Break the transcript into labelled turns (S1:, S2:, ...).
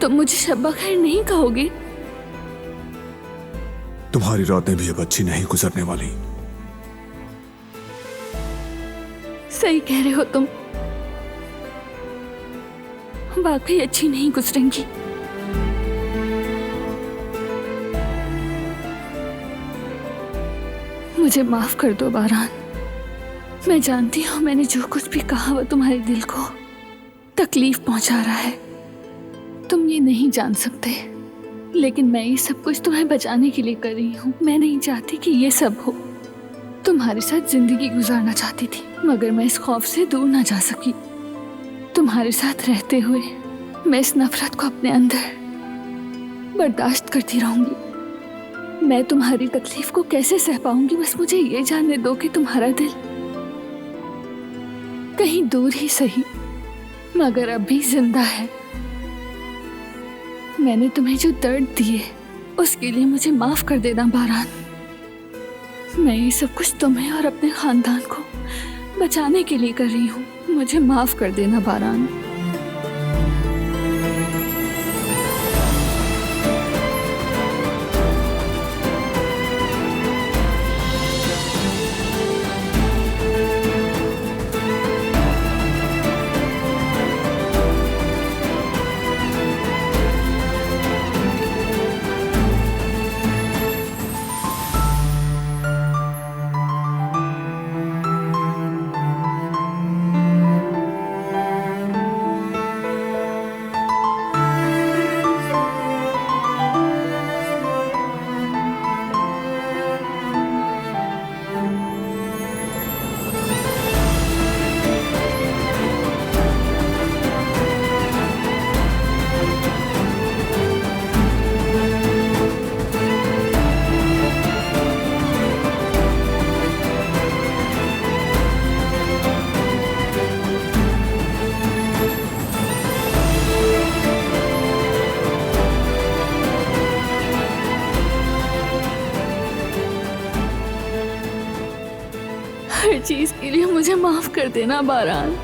S1: तुम मुझे शब्बा खैर नहीं कहोगे?
S2: तुम्हारी रातें भी अब अच्छी नहीं गुजरने वाली।
S1: सही कह रहे हो तुम, वाकई अच्छी नहीं गुजरेंगी। मुझे माफ कर दो बारान। मैं जानती हूँ मैंने जो कुछ भी कहा वो तुम्हारे दिल को तकलीफ पहुंचा रहा है। तुम ये नहीं जान सकते, लेकिन मैं ये सब कुछ तुम्हें बचाने के लिए कर रही हूँ। मैं नहीं चाहती कि ये सब हो। तुम्हारे साथ जिंदगी गुजारना चाहती थी, मगर मैं इस खौफ से दूर ना जा सकी। तुम्हारे साथ रहते हुए मैं इस नफरत को अपने अंदर बर्दाश्त करती रहूंगी। मैं तुम्हारी तकलीफ को कैसे सह पाऊंगी? बस मुझे ये जानने दो कि तुम्हारा दिल कहीं दूर ही सही, मगर अब भी जिंदा है। मैंने तुम्हें जो दर्द दिए उसके लिए मुझे माफ कर देना बारान। मैं ये सब कुछ तुम्हें और अपने खानदान को बचाने के लिए कर रही हूँ। मुझे माफ कर देना बारान। हर चीज के लिए मुझे माफ कर देना बारान।